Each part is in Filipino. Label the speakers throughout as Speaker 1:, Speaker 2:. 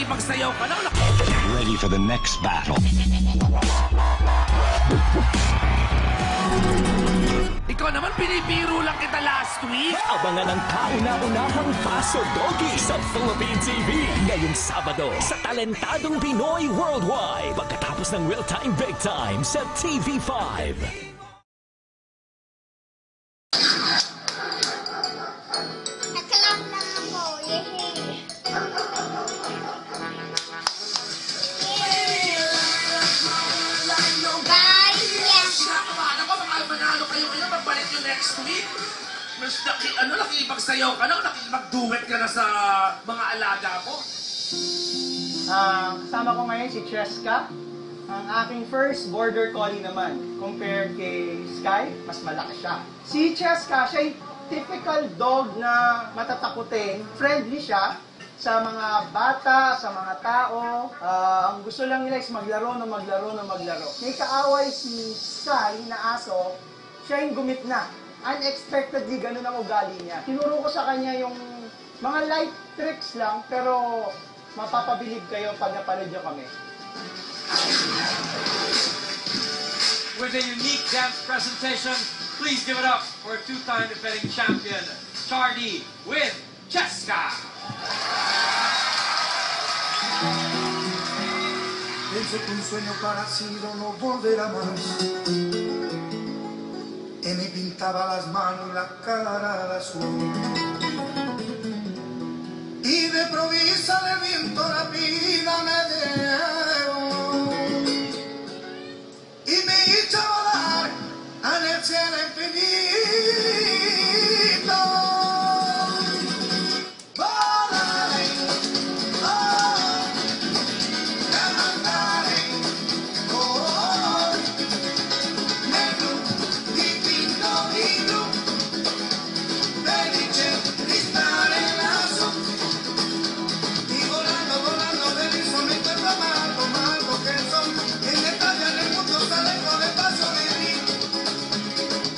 Speaker 1: nakikipagsayaw ka lang.
Speaker 2: Get ready for the next battle.
Speaker 1: Ikaw naman, pinipiro lang kita last week.
Speaker 3: Abangan ang kauna-unahang Paso Doggy sa Philippine TV ngayong Sabado sa Talentadong Pinoy Worldwide pagkatapos ng Real Time Big Time sa TV5.
Speaker 4: Nakalap lang ako. Guys, yes.
Speaker 1: Nakakabana ko, manalo kayo ngayon, magbalik yung next week. Mas nakikipagsayaw ka lang, nakikipag-duet ka na sa mga alaga mo.
Speaker 5: Kasama ko ngayon si Cheska. Ang aking first border collie naman. Compared kay Sky, mas malaki siya. Si Cheska, siya yung typical dog na matatakutin. Friendly siya sa mga bata, sa mga tao. Ang gusto lang nila is maglaro. May kaaway si Sky na aso, siya yung gumit na. Unexpectedly, ganun ang ugali niya. Tinuro ko sa kanya yung mga light tricks lang, pero mapapabilib kayo pag napanood nyo kami.
Speaker 6: With a unique dance presentation, please give it up for two-time defending champion, Chardy with Cheska.
Speaker 7: Pienso que un sueño parecido no volverá más. Y me pintaba las manos y la cara de azul. Y de provisa el viento la vida me dejó. Y me hizo volar en el cielo infinito. Volaré, oh, cantaré, oh, negro y pinto y blu, felice di stare lassù. Y volando, volando, feliz me encuentro amado, amado que son. En Italia, en el mundo, sale con el paso de mí.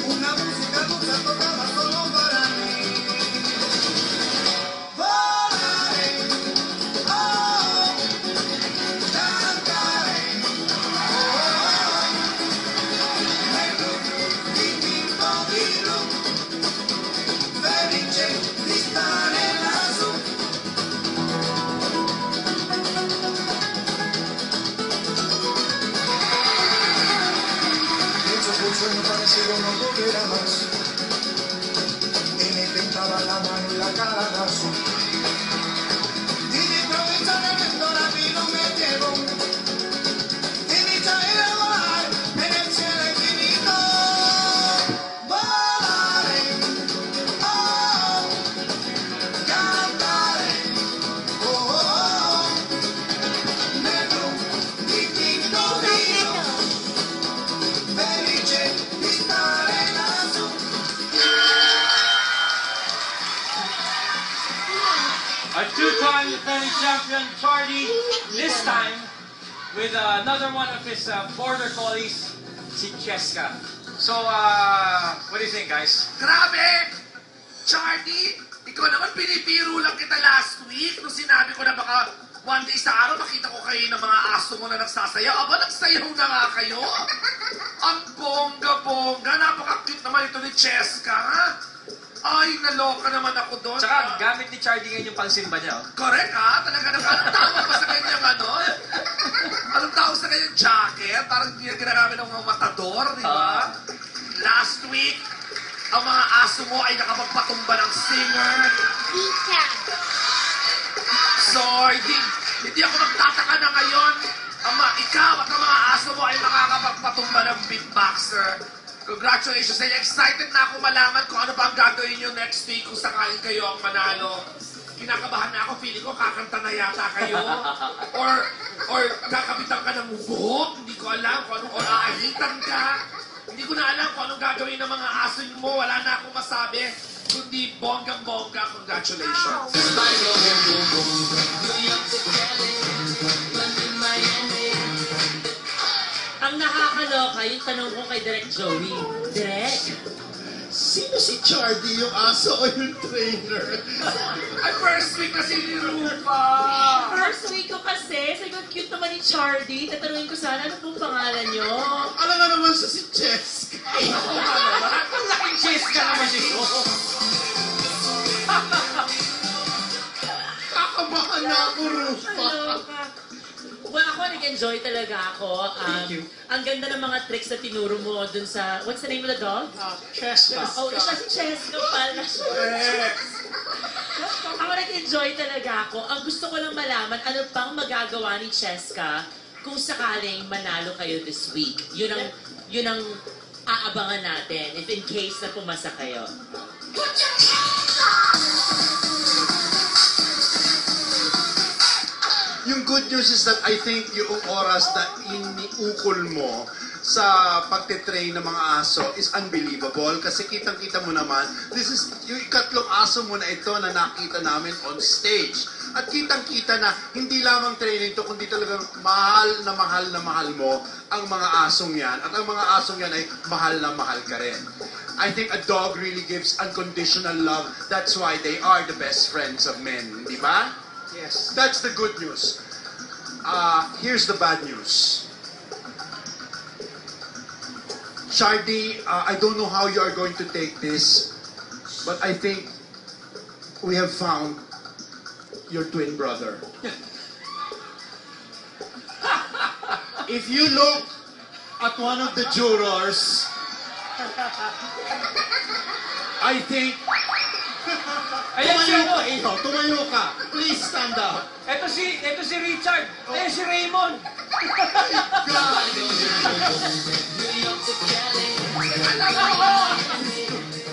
Speaker 7: Una música dulce tocada solo para mí. Volaré, oh, cantaré, oh, negro y pinto y blu, felice di stare lassù. Pienso que un sueño parecido no volverá más. Y me pintaba la mano y la cara de azul. Y de improviso en el viento la vino me llevó. Y me hizo ir a volar en el cielo infinito. Volaré, oh, cantaré, oh, negro y pinto vino. Felice di stare lassù.
Speaker 6: A two-time defending champion, Chardy, this time with another one of his border collies, si Cheska. So, what do you think, guys?
Speaker 1: Grabe! Chardy, ikaw naman, pinipiro lang kita last week nung sinabi ko na baka one day sa araw makita ko kayo ng mga aso mo na nagsasayaw. Aba, nagsayaw na nga kayo. Ang bongga-bongga. Napaka-cute naman ito ni Cheska, ha? Ay, naloka naman ako doon.
Speaker 6: Tsaka, gamit ni Chardy ngayon yung pangsimba niya. Oh.
Speaker 1: Correct, ha? Talaga naman. Anong tawag ba sa kanyang ano? Anong tawag sa kanyang jacket? Parang hindi na ginagamit ng mga matador, di ba? Last week, ang mga aso mo ay nakapagpatumba ng singer.
Speaker 4: Pika.
Speaker 1: So, hindi ako magtataka na ngayon. Ikaw at ang mga aso mo ay makakapagpatumba ng beatboxer. Congratulations. Ay, excited na ako malaman kung ano pa ang gagawin nyo next week kung sakaling kayo ang manalo. Kinakabahan na ako. Feeling ko kakanta na yata kayo. Or kakabitan ka ng buhok. Hindi ko alam kung anong, or aahitan ka. Hindi ko na alam kung anong gagawin ng mga aso mo. Wala na akong masabi. Kundi bonggang-bongga. Congratulations.
Speaker 8: Ang nakakaloka, yung tanong ko kay Direk Joey. Direk,
Speaker 7: Sino si Chardy, yung aso o yung trainer?
Speaker 1: Ay, first week kasi ni Rupa.
Speaker 8: First week ko kasi, sabi ko, cute naman ni Chardy. Tatanungin ko sana, ano pong pangalan nyo?
Speaker 7: Alam nga naman siya si Cheska.
Speaker 6: Ang laking Cheska naman ito.
Speaker 7: Kakabahan na ako, Rupa.
Speaker 8: Well, ako nag-enjoy talaga ako. Ang ganda ng mga tricks na tinuro mo dun sa, what's the name of the dog?
Speaker 7: Cheska.
Speaker 8: Oh, siya si Cheska pala. Ako nag-enjoy talaga ako. Ang gusto ko lang malaman, ano pang magagawa ni Cheska kung sakaling manalo kayo this week. Yun ang aabangan natin if in case na pumasa kayo.
Speaker 7: Yung good news is that I think yung oras na iniukol mo sa pagtitrain ng mga aso is unbelievable kasi kitang-kita mo naman, this is yung ikatlong aso mo na ito na nakita namin on stage. At kitang-kita na hindi lamang training to, kundi talagang mahal na mahal mo ang mga asong yan. At ang mga asong yan ay mahal na mahal ka rin. I think a dog really gives unconditional love. That's why they are the best friends of men. Di ba?
Speaker 5: Yes.
Speaker 7: That's the good news. Here's the bad news. Shardy, I don't know how you are going to take this, but I think we have found your twin brother. If you look at one of the jurors, I think... Tumayo ka. Please stand up.
Speaker 6: Ito si Richard. Eh, si Raymond.
Speaker 1: Alam mo,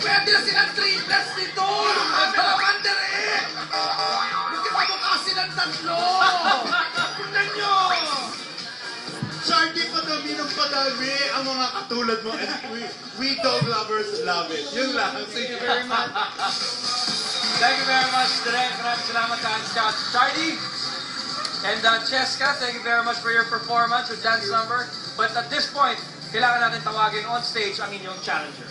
Speaker 1: pwede na silang triplets nito. Salamander eh. Magkakamukha silang tatlo. Tignan nyo.
Speaker 7: Shardy, padami ng padami ang mga katulad mo. And we dog lovers love it. Yun lang. Thank you very much.
Speaker 6: Thank you very much, Direk. Maraming salamat sa Shardy. And Cheska, thank you very much for your performance with dance number. But at this point, kailangan natin tawagin on stage ang inyong challenger.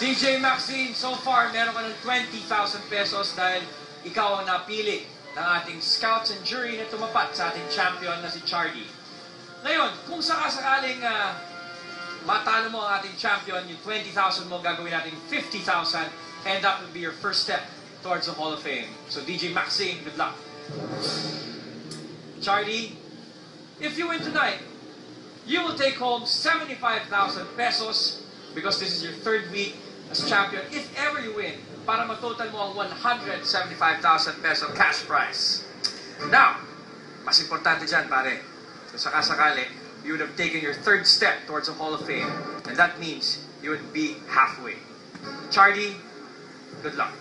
Speaker 6: DJ Maxine, so far, meron ka ng 20,000 pesos dahil ikaw ang napili ng ating scouts and jury na tumapat sa ating champion na si Chardy. Ngayon, kung sakasakaling matalo mo ang ating champion, yung 20,000 mo, gagawin natin 50,000 and that would be your first step towards the Hall of Fame. So DJ Maxine, good luck. Chardy, if you win tonight, you will take home 75,000 pesos because this is your third week as champion. If ever you win, para matotal mo ang 175,000 peso cash prize. Now, mas importante dyan, pare, kung sakasakali, you would have taken your third step towards the Hall of Fame. And that means you would be halfway. Chardy, good luck.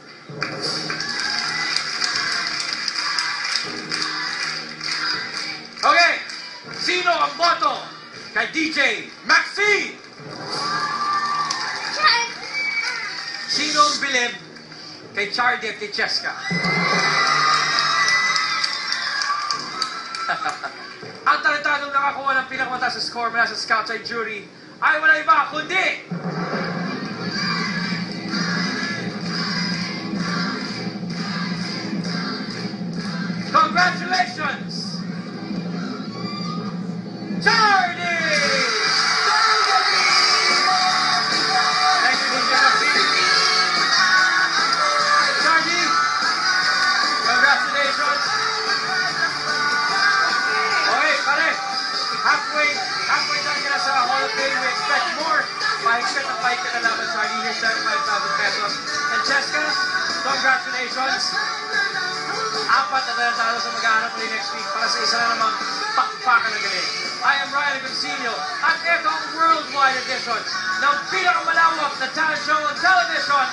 Speaker 6: Okay, sino ang boto kay DJ Maxine? Sino ang bilib kay Chardy at kay Cheska? Ang talentadong nakakuha ng pinakamataas sa score mula sa Scouts ay jury ay wala iba kundi congratulations! Chardy! Thank you, DJ Maxine. Chardy, congratulations! Okay, pare, halfway done ka na sa Hall of Fame. We expect more. Pahigpit na laban, Chardy. Here's 75,000 pesos. And Cheska, congratulations! 4 na talentado sa mag-aarap ulit next week para sa isa na namang pakpakan na galing. I am Ryan Agoncillo at ito ang worldwide edition ng pinakamalawak na talent show on television.